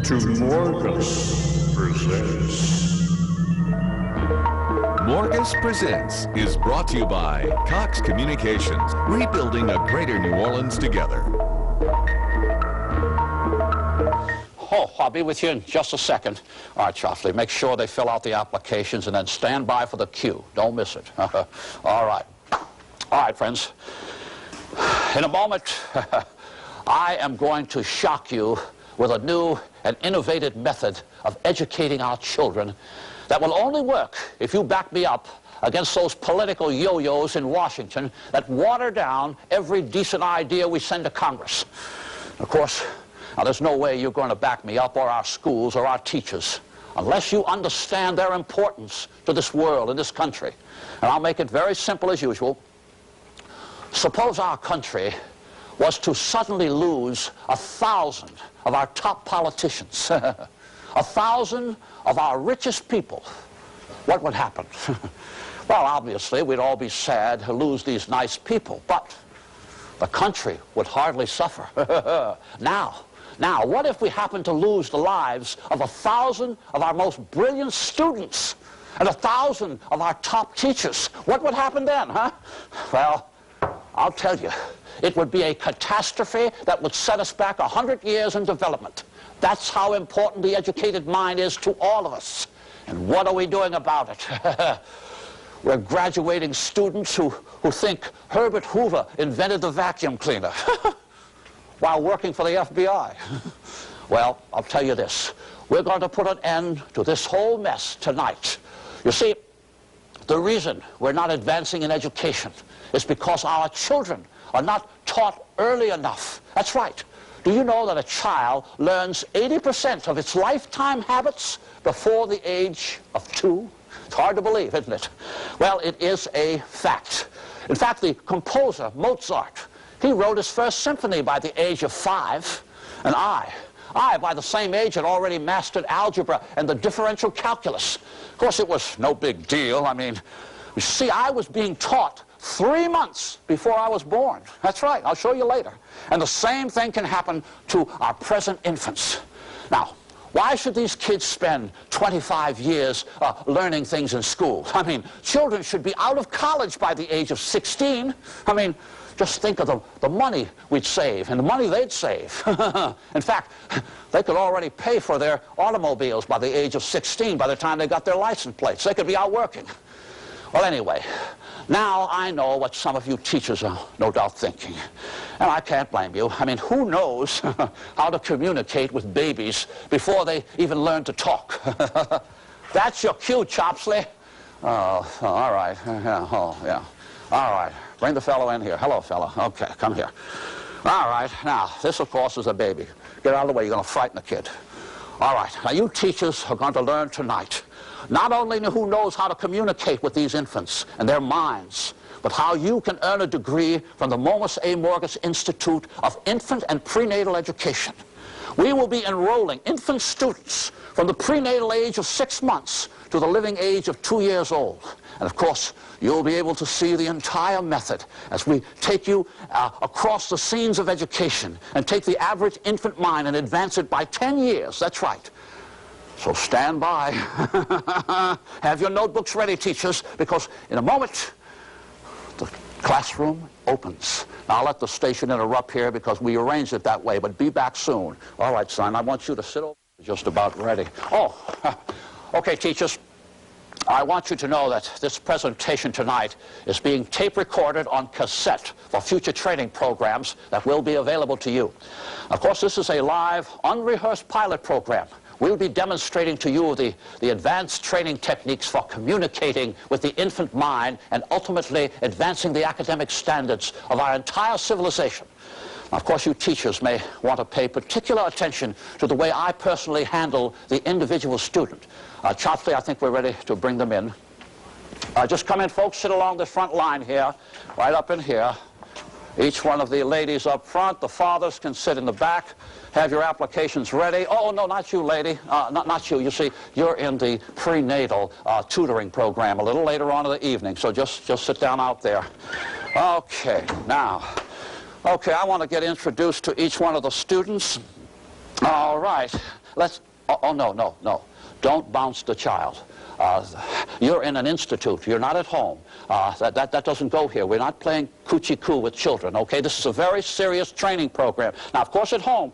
to Morgus Presents. Morgus Presents is brought to you by Cox Communications, rebuilding a greater New Orleans together. Oh, I'll be with you in just a second. All right, Chopsley, make sure they fill out the applications and then stand by for the cue. Don't miss it. All right. All right, friends. In a moment, I am going to shock you with a new and innovative method of educating our children that will only work if you back me up against those political yo-yos in Washington that water down every decent idea we send to Congress. Of course, now there's no way you're going to back me up or our schools or our teachers unless you understand their importance to this world and this country. And I'll make it very simple as usual. Suppose our country was to suddenly lose 1,000 of our top politicians, 1,000 of our richest people. What would happen? Well, obviously, we'd all be sad to lose these nice people, but the country would hardly suffer. Now, what if we happened to lose the lives of 1,000 of our most brilliant students and 1,000 of our top teachers? What would happen then, huh? Well, I'll tell you, it would be a catastrophe that would set us back 100 years in development. That's how important the educated mind is to all of us. And what are we doing about it? We're graduating students who think Herbert Hoover invented the vacuum cleaner while working for the FBI. Well, I'll tell you this. We're going to put an end to this whole mess tonight. You see, the reason we're not advancing in education is because our children are not taught early enough. That's right. Do you know that a child learns 80% of its lifetime habits before the age of 2? It's hard to believe, isn't it? Well, it is a fact. In fact, the composer, Mozart, he wrote his first symphony by the age of 5, and I, by the same age, had already mastered algebra and the differential calculus. Of course, it was no big deal. I mean, you see, I was being taught 3 months before I was born. That's right. I'll show you later. And the same thing can happen to our present infants. Now, why should these kids spend 25 years learning things in school? I mean, children should be out of college by the age of 16. I mean, just think of the money we'd save and the money they'd save. In fact, they could already pay for their automobiles by the age of 16 by the time they got their license plates. They could be out working. Well, anyway, now I know what some of you teachers are no doubt thinking. And I can't blame you. I mean, who knows how to communicate with babies before they even learn to talk? That's your cue, Chopsley. Oh, all right. Yeah, oh, yeah. All right. Bring the fellow in here. Hello, fellow. Okay, come here. All right. Now, this, of course, is a baby. Get out of the way. You're going to frighten the kid. All right. Now, you teachers are going to learn tonight not only who knows how to communicate with these infants and their minds, but how you can earn a degree from the Morgus A. Morgus Institute of Infant and Prenatal Education. We will be enrolling infant students from the prenatal age of 6 months to the living age of 2 years old. And of course, you'll be able to see the entire method as we take you across the scenes of education and take the average infant mind and advance it by 10 years. That's right. So stand by. Have your notebooks ready, teachers, because in a moment, the classroom opens. Now, I'll let the station interrupt here because we arranged it that way, but be back soon. All right, son, I want you to sit over. Just about ready. Oh, okay, teachers. I want you to know that this presentation tonight is being tape recorded on cassette for future training programs that will be available to you. Of course, this is a live, unrehearsed pilot program. We'll be demonstrating to you the advanced training techniques for communicating with the infant mind and ultimately advancing the academic standards of our entire civilization. Now, of course, you teachers may want to pay particular attention to the way I personally handle the individual student. Chopsley, I think we're ready to bring them in. Just come in, folks. Sit along the front line here, right up in here. Each one of the ladies up front. The fathers can sit in the back. Have your applications ready. Oh, no, not you, lady. Not you. You see, you're in the prenatal tutoring program a little later on in the evening, so just sit down out there. Okay, now, I want to get introduced to each one of the students. All right. let's, oh, no, no, no. Don't bounce the child. You're in an institute. You're not at home. That doesn't go here. We're not playing coochie-coo with children, okay? This is a very serious training program. Now, of course, at home,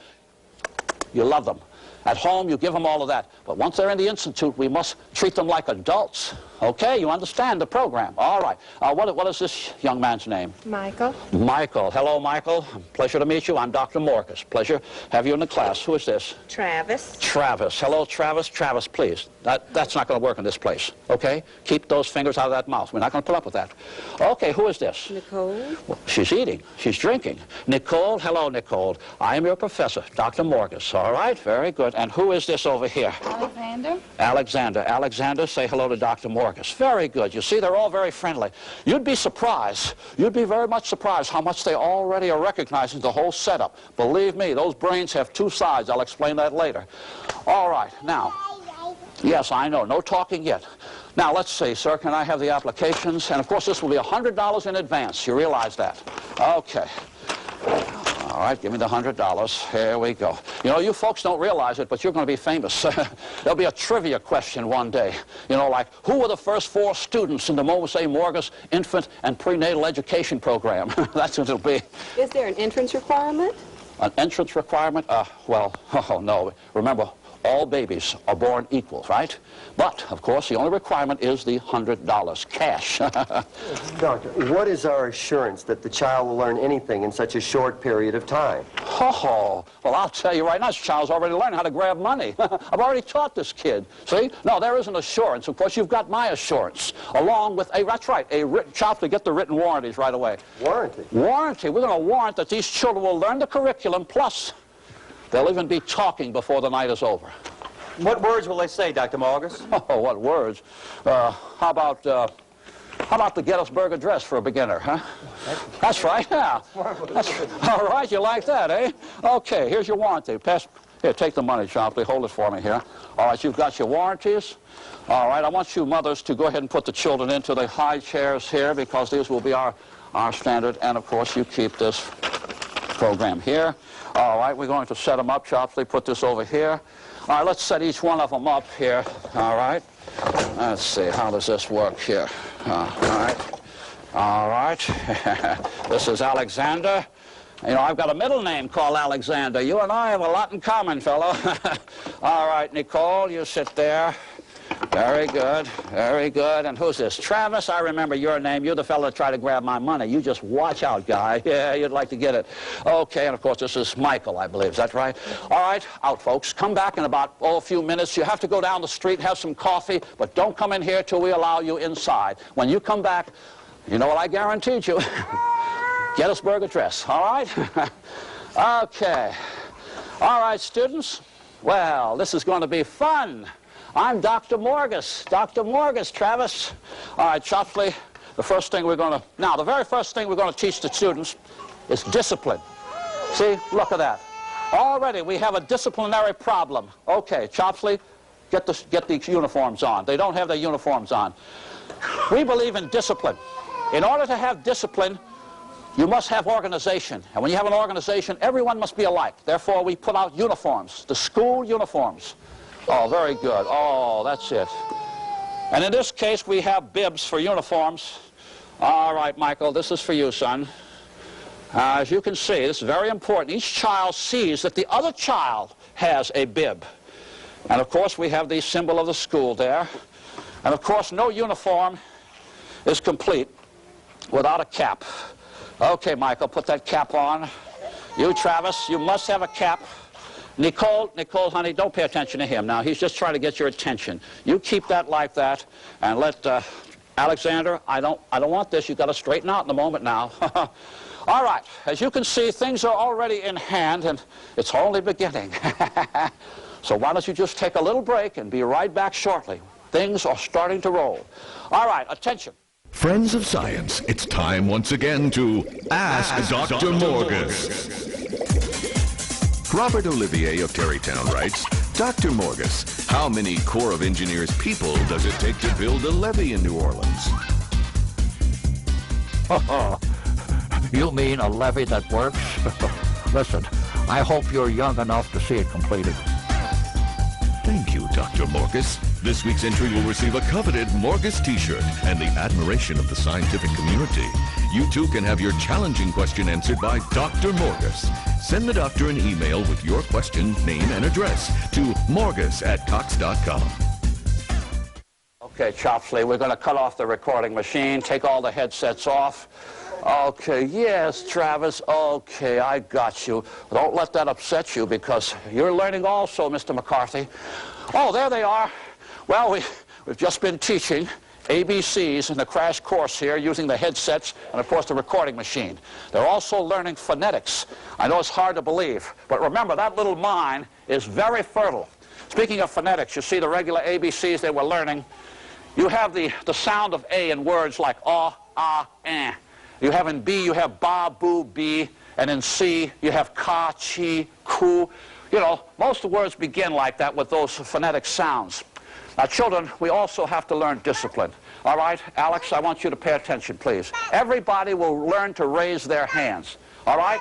you love them. At home, you give them all of that. But once they're in the institute, we must treat them like adults. Okay? You understand the program. All right. What is this young man's name? Michael. Michael. Hello, Michael. Pleasure to meet you. I'm Dr. Morgus. Pleasure to have you in the class. Who is this? Travis. Travis. Hello, Travis. Travis, please. That's not going to work in this place. Okay? Keep those fingers out of that mouth. We're not going to put up with that. Okay, who is this? Nicole. Well, she's eating. She's drinking. Nicole. Hello, Nicole. I am your professor, Dr. Morgus. All right? Very good. And who is this over here? Alexander. Alexander. Alexander, say hello to Dr. Morgus. Very good. You see, they're all very friendly. You'd be surprised. You'd be very much surprised how much they already are recognizing the whole setup. Believe me, those brains have two sides. I'll explain that later. All right. Now, yes, I know. No talking yet. Now, let's see, sir. Can I have the applications? And, of course, this will be $100 in advance. You realize that? Okay. All right, give me the $100. Here we go. You know, you folks don't realize it, but you're going to be famous. There'll be a trivia question one day. You know, like, who were the first 4 students in the Morgus A. Morgus Infant and Prenatal Education Program? That's what it'll be. Is there an entrance requirement? An entrance requirement? Well, oh, no. Remember, all babies are born equal, right? But, of course, the only requirement is the $100 cash. Doctor, what is our assurance that the child will learn anything in such a short period of time? Oh, well, I'll tell you right now, this child's already learning how to grab money. I've already taught this kid. See? No, there is an assurance. Of course, you've got my assurance, along with a, that's right, a written, Chopsley, get the written warranties right away. Warranty? Warranty. We're going to warrant that these children will learn the curriculum, plus they'll even be talking before the night is over. What words will they say, Dr. Morgus? Oh, what words? How about the Gettysburg Address for a beginner, huh? That's right, yeah. All right, you like that, eh? Okay, here's your warranty. Here, take the money, Chopsley. Hold it for me here. All right, you've got your warranties. All right, I want you mothers to go ahead and put the children into the high chairs here, because these will be our standard. And, of course, you keep this program here. All right, we're going to set them up, Chopsley. Put this over here. All right, let's set each one of them up here. All right. Let's see, how does this work here? All right. All right. This is Alexander. You know, I've got a middle name called Alexander. You and I have a lot in common, fellow. All right, Nicole, you sit there. Very good, very good. And who's this? Travis, I remember your name. You're the fellow that tried to grab my money. You just watch out, guy. Yeah, you'd like to get it. Okay, and of course, this is Michael, I believe. Is that right? All right, out, folks. Come back in about, a few minutes. You have to go down the street, have some coffee, but don't come in here till we allow you inside. When you come back, you know what I guaranteed you? Gettysburg Address, all right? Okay. All right, students. Well, this is going to be fun. I'm Dr. Morgus. Dr. Morgus, Travis. All right, Chopsley, the very first thing we're going to teach the students is discipline. See, look at that. Already we have a disciplinary problem. Okay, Chopsley, get the uniforms on. They don't have their uniforms on. We believe in discipline. In order to have discipline, you must have organization. And when you have an organization, everyone must be alike. Therefore, we put out uniforms, the school uniforms. Oh, very good. Oh, that's it. And in this case, we have bibs for uniforms. All right, Michael, this is for you, son. As you can see, this is very important. Each child sees that the other child has a bib. And, of course, we have the symbol of the school there. And, of course, no uniform is complete without a cap. Okay, Michael, put that cap on. You, Travis, you must have a cap. Nicole, honey, don't pay attention to him now. He's just trying to get your attention. You keep that like that, and let Alexander. I don't want this. You've got to straighten out in a moment now. All right. As you can see, things are already in hand, and it's only beginning. So why don't you just take a little break and be right back shortly. Things are starting to roll. All right. Attention. Friends of science, it's time once again to Ask Dr. Morgus. Robert Olivier of Terrytown writes, Dr. Morgus, how many Corps of Engineers people does it take to build a levee in New Orleans? You mean a levee that works? Listen, I hope you're young enough to see it completed. Dr. Morgus. This week's entry will receive a coveted Morgus t-shirt and the admiration of the scientific community. You too can have your challenging question answered by Dr. Morgus. Send the doctor an email with your question, name, and address to morgus@cox.com. Okay, Chopsley, we're going to cut off the recording machine, take all the headsets off. Okay, yes, Travis, okay, I got you. Don't let that upset you because you're learning also, Mr. McCarthy. Oh, there they are. Well, we've just been teaching ABCs in the crash course here using the headsets and, of course, the recording machine. They're also learning phonetics. I know it's hard to believe, but remember, that little mind is very fertile. Speaking of phonetics, you see the regular ABCs they were learning. You have the sound of A in words like eh. You have in B, you have ba, boo, bee, and in C, you have ka, chi, ku. You know, most of the words begin like that with those phonetic sounds. Now, children, we also have to learn discipline. All right, Alex, I want you to pay attention, please. Everybody will learn to raise their hands. All right?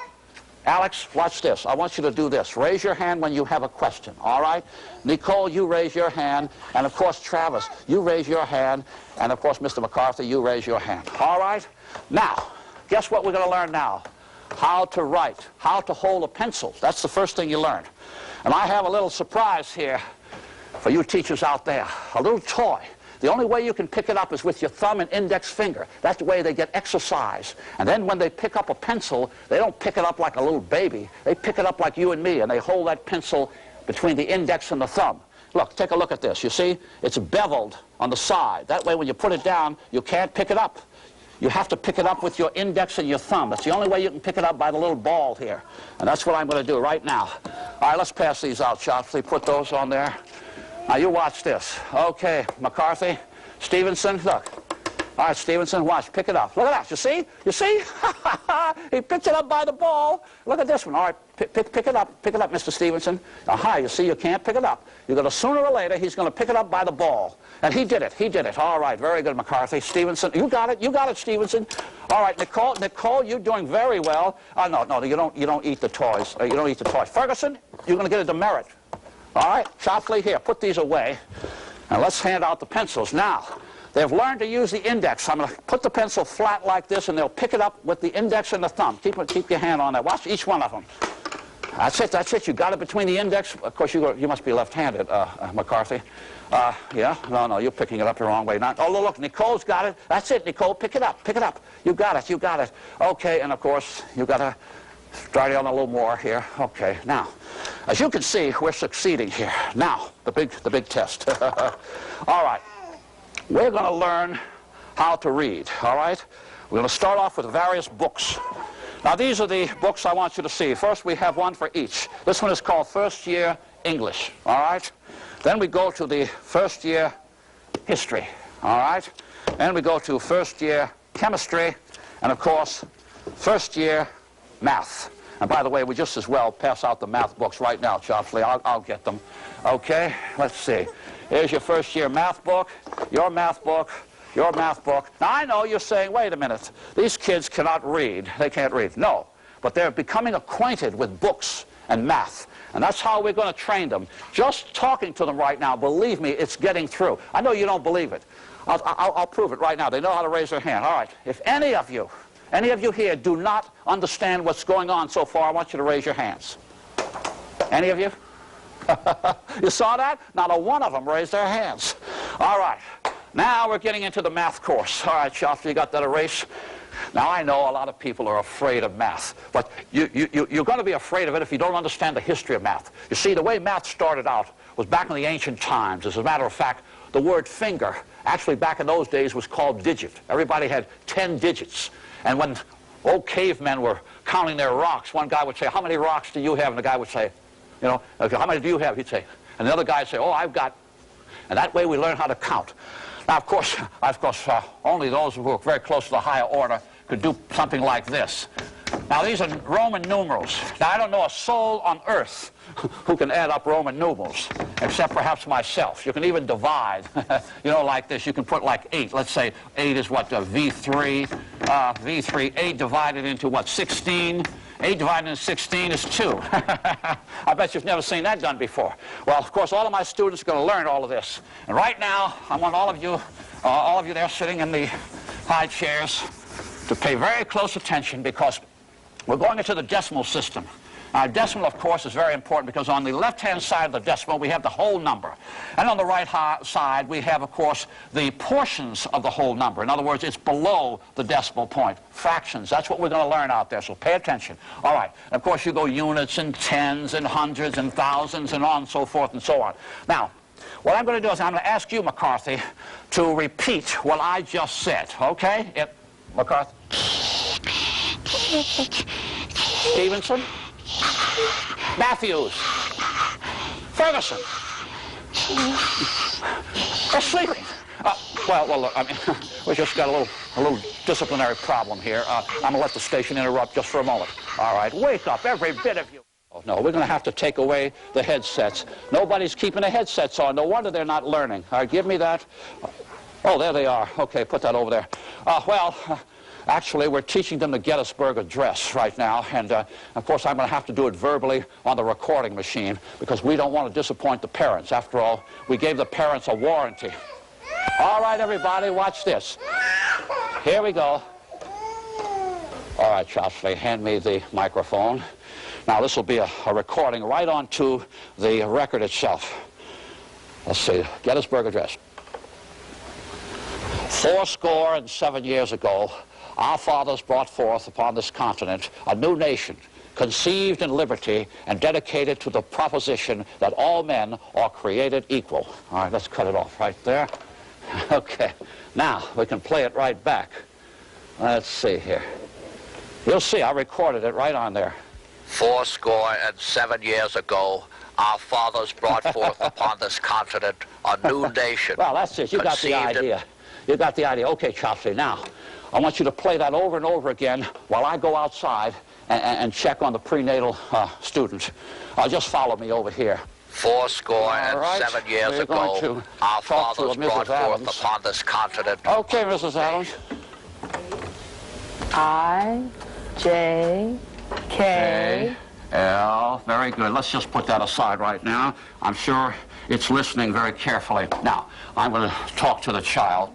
Alex, watch this. I want you to do this. Raise your hand when you have a question, all right? Nicole, you raise your hand. And, of course, Travis, you raise your hand. And, of course, Mr. McCarthy, you raise your hand. All right? Now, guess what we're going to learn now? How to write, how to hold a pencil. That's the first thing you learn. And I have a little surprise here for you teachers out there. A little toy. The only way you can pick it up is with your thumb and index finger. That's the way they get exercise. And then when they pick up a pencil, they don't pick it up like a little baby. They pick it up like you and me, and they hold that pencil between the index and the thumb. Look, take a look at this. You see? It's beveled on the side. That way when you put it down, you can't pick it up. You have to pick it up with your index and your thumb. That's the only way you can pick it up, by the little ball here. And that's what I'm going to do right now. All right, let's pass these out, Chopsley. Put those on there. Now, you watch this. Okay, McCarthy, Stevenson, look. All right, Stevenson, watch. Pick it up. Look at that. You see? You see? He picked it up by the ball. Look at this one. All right, pick it up. Pick it up, Mr. Stevenson. Aha, you see, you can't pick it up. You're going to, sooner or later, he's going to pick it up by the ball. And he did it. He did it. All right, very good, McCarthy. Stevenson, you got it. You got it, Stevenson. All right, Nicole, you're doing very well. No, you don't eat the toys. You don't eat the toys. Ferguson, you're going to get a demerit. All right, Chopsley, here, put these away. And let's hand out the pencils. Now, they've learned to use the index. I'm going to put the pencil flat like this, and they'll pick it up with the index and the thumb. Keep your hand on that. Watch each one of them. That's it. You got it between the index. Of course, you must be left-handed, McCarthy. Yeah? No, you're picking it up the wrong way. Oh, look, Nicole's got it. That's it, Nicole. Pick it up. You got it. Okay, and of course, you got to start on a little more here. Okay, now, as you can see, we're succeeding here. Now, the big test. All right, we're going to learn how to read, all right? We're going to start off with various books. Now, these are the books I want you to see. First, we have one for each. This one is called First Year English, all right? Then we go to the First Year History, all right? Then we go to First Year Chemistry, and, of course, First Year Math. And by the way, we just as well pass out the math books right now, Chopsley. I'll get them. Okay, let's see. Here's your first year math book, your math book, your math book. Now, I know you're saying, wait a minute, these kids cannot read. They can't read. No, but they're becoming acquainted with books and math. And that's how we're going to train them. Just talking to them right now, believe me, it's getting through. I know you don't believe it. I'll prove it right now. They know how to raise their hand. All right, if any of you here do not understand what's going on so far, I want you to raise your hands. Any of you? You saw that? Not a one of them raised their hands. All right. Now we're getting into the math course. All right, Chopsley, you got that erase? Now, I know a lot of people are afraid of math, but you're going to be afraid of it if you don't understand the history of math. You see, the way math started out was back in the ancient times. As a matter of fact, the word finger, actually back in those days, was called digit. Everybody had 10 digits. And when old cavemen were counting their rocks, one guy would say, how many rocks do you have? And the guy would say, you know, how many do you have? He'd say. And the other guy would say, oh, I've got. And that way we learn how to count. Now, of course, only those who were very close to the higher order could do something like this. Now, these are Roman numerals. Now, I don't know a soul on earth who can add up Roman numerals, except perhaps myself. You can even divide, you know, like this. You can put like 8. Let's say 8 is what, V3. V3, 8 divided into what, 16? 8 divided into 16 is 2. I bet you've never seen that done before. Well, of course, all of my students are going to learn all of this. And right now, I want all of you there sitting in the high chairs to pay very close attention, because we're going into the decimal system. Decimal, of course, is very important, because on the left-hand side of the decimal, we have the whole number. And on the right side, we have, of course, the portions of the whole number. In other words, it's below the decimal point. Fractions, that's what we're going to learn out there, so pay attention. All right, and of course, you go units and tens and hundreds and thousands and on and so forth and so on. Now, what I'm going to do is I'm going to ask you, McCarthy, to repeat what I just said, okay? McCarthy? Stevenson? Matthews? Ferguson? They're sleeping. Well, look, I mean, we just got a little disciplinary problem here. I'm going to let the station interrupt just for a moment. All right, wake up, every bit of you. Oh, no, we're going to have to take away the headsets. Nobody's keeping the headsets on. No wonder they're not learning. All right, give me that. Oh, there they are. Okay, put that over there. Actually, we're teaching them the Gettysburg Address right now, and of course I'm going to have to do it verbally on the recording machine, because we don't want to disappoint the parents. After all, we gave the parents a warranty. All right, everybody, watch this. Here we go. All right, Chopsley, hand me the microphone. Now, this will be a recording right onto the record itself. Let's see, Gettysburg Address. 87 years ago, our fathers brought forth upon this continent a new nation, conceived in liberty and dedicated to the proposition that all men are created equal. All right, let's cut it off right there. Okay, now we can play it right back. Let's see here. You'll see, I recorded it right on there. 87 years ago, our fathers brought forth upon this continent a new nation. Well, that's it. You got the idea. You got the idea. Okay, Chopsley, now, I want you to play that over and over again while I go outside and check on the prenatal students. Just follow me over here. 87 years ago, our fathers brought forth upon this continent. Okay, Mrs. Adams. I, J, K, L. Very good. Let's just put that aside right now. I'm sure it's listening very carefully. Now, I'm going to talk to the child.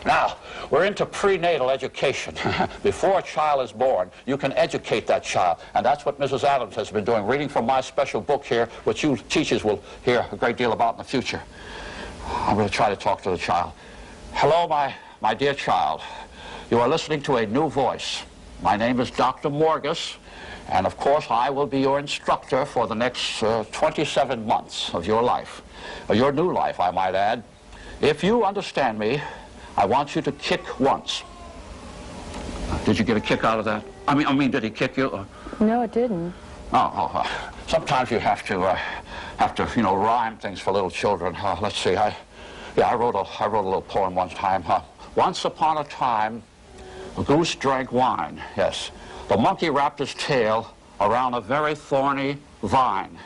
Now, we're into prenatal education. Before a child is born, you can educate that child. And that's what Mrs. Adams has been doing, reading from my special book here, which you teachers will hear a great deal about in the future. I'm going to try to talk to the child. Hello, my dear child. You are listening to a new voice. My name is Dr. Morgus, and of course I will be your instructor for the next 27 months of your life. Your new life, I might add. If you understand me, I want you to kick once. Did you get a kick out of that? I mean, did he kick you? No, it didn't. Sometimes you have to, rhyme things for little children. Let's see. I wrote a little poem one time. Once upon a time, a goose drank wine. Yes. The monkey wrapped his tail around a very thorny vine.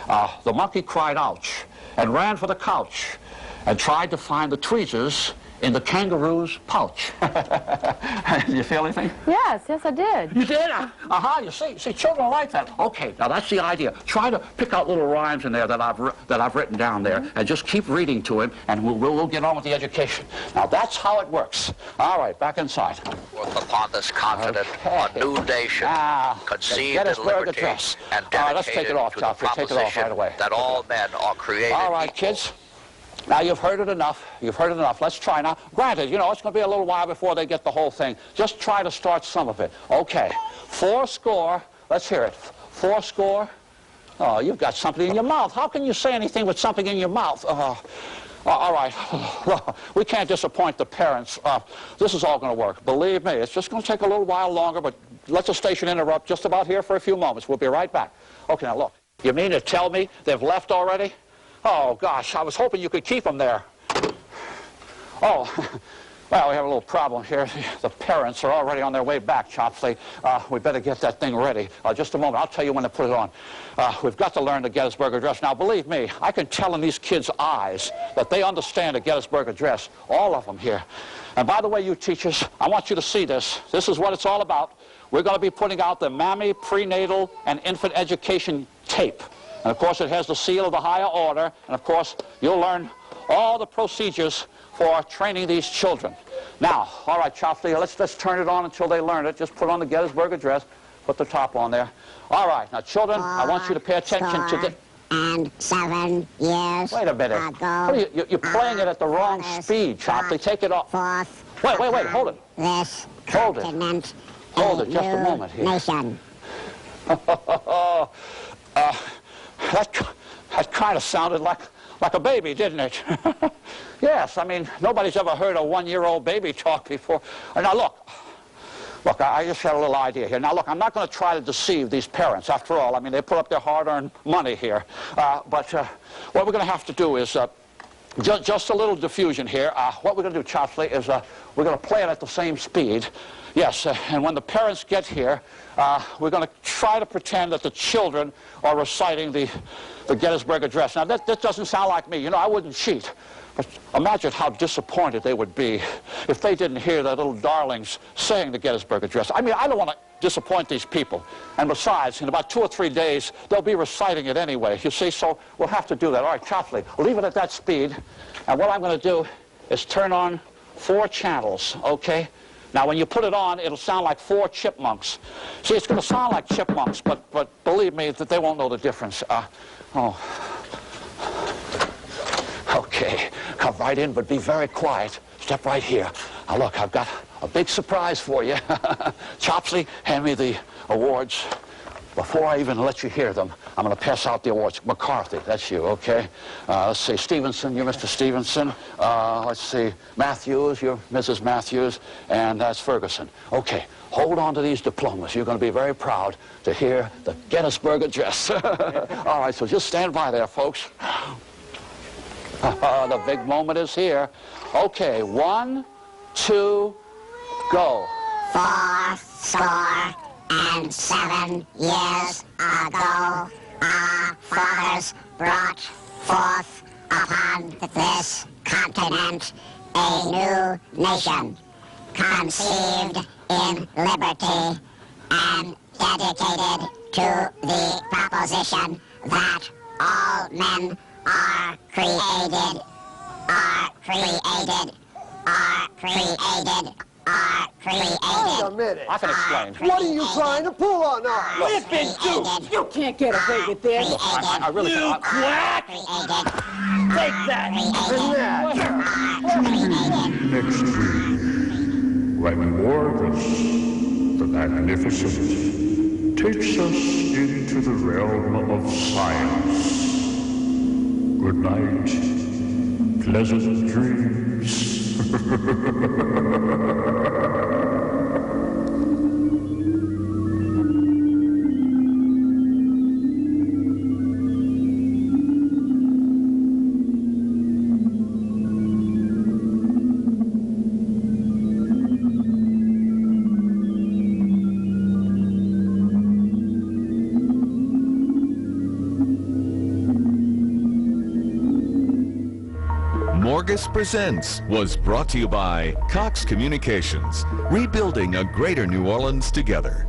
The monkey cried ouch and ran for the couch and tried to find the tweezers in the kangaroo's pouch. Did you feel anything? Yes, I did. You did? You see, children like that. Okay, now that's the idea. Try to pick out little rhymes in there that I've written down there, and just keep reading to him, and we'll get on with the education. Now that's how it works. All right, back inside. Upon this continent, a new nation, conceived in liberty Address. And dedicated let's take it off, to the Chopsley. Take it off right away. That all men are created All right, equal. kids. Now, you've heard it enough. You've heard it enough. Let's try now. Granted, it's going to be a little while before they get the whole thing. Just try to start some of it. Okay. 4 Let's hear it. 4. Oh, you've got something in your mouth. How can you say anything with something in your mouth? All right. We can't disappoint the parents. This is all going to work. Believe me, it's just going to take a little while longer, but let the station interrupt just about here for a few moments. We'll be right back. Okay, now look. You mean to tell me they've left already? Oh, gosh, I was hoping you could keep them there. Oh, Well, we have a little problem here. The parents are already on their way back, Chopsley. We better get that thing ready. Just a moment. I'll tell you when to put it on. We've got to learn the Gettysburg Address. Now, believe me, I can tell in these kids' eyes that they understand the Gettysburg Address, all of them here. And by the way, you teachers, I want you to see this. This is what it's all about. We're going to be putting out the Mammy Prenatal and Infant Education tape. And, of course, it has the seal of the higher order. And, of course, you'll learn all the procedures for training these children. Now, all right, Chopsley, let's turn it on until they learn it. Just put on the Gettysburg Address. Put the top on there. All right, now, children, I want you to pay attention to the... And 7 years Wait a minute. ago, You're playing it at the wrong speed, Chopsley. Take it off. Wait, hold it. This Hold it. continent Hold a it just a new moment here. Nation. That kind of sounded like a baby, didn't it? Yes, I mean, nobody's ever heard a one-year-old baby talk before. Now, look, I just had a little idea here. Now, look, I'm not going to try to deceive these parents. After all, I mean, they put up their hard-earned money here. But what we're going to have to do is just a little diffusion here. What we're going to do, Chopsley, is we're going to play it at the same speed. Yes, and when the parents get here, we're going to try to pretend that the children are reciting the Gettysburg Address. Now, that doesn't sound like me. You know, I wouldn't cheat. But imagine how disappointed they would be if they didn't hear their little darlings saying the Gettysburg Address. I mean, I don't want to disappoint these people. And besides, in about 2 or 3 days, they'll be reciting it anyway. You see, so we'll have to do that. All right, Chopsley, leave it at that speed. And what I'm going to do is turn on 4 channels, okay? Now, when you put it on, it'll sound like 4 chipmunks. See, it's going to sound like chipmunks, but believe me, that they won't know the difference. Okay, come right in, but be very quiet. Step right here. Now, look, I've got a big surprise for you. Chopsley, hand me the awards. Before I even let you hear them, I'm going to pass out the awards. McCarthy, that's you, okay? Let's see, Stevenson, you're Mr. Stevenson. Let's see, Matthews, you're Mrs. Matthews, and that's Ferguson. Okay, hold on to these diplomas. You're going to be very proud to hear the Gettysburg Address. All right, so just stand by there, folks. The big moment is here. Okay, 1, 2, go. 407 years ago, our fathers brought forth upon this continent a new nation, conceived in liberty and dedicated to the proposition that all men are created, Wait a minute. I can explain. What are you trying to pull on us? Look, You can't get away with this. I really can't. Quack! Take that! Next week, when Morgus the Magnificent takes us into the realm of science. Good night. Pleasant dreams. Morgus Presents was brought to you by Cox Communications, rebuilding a greater New Orleans together.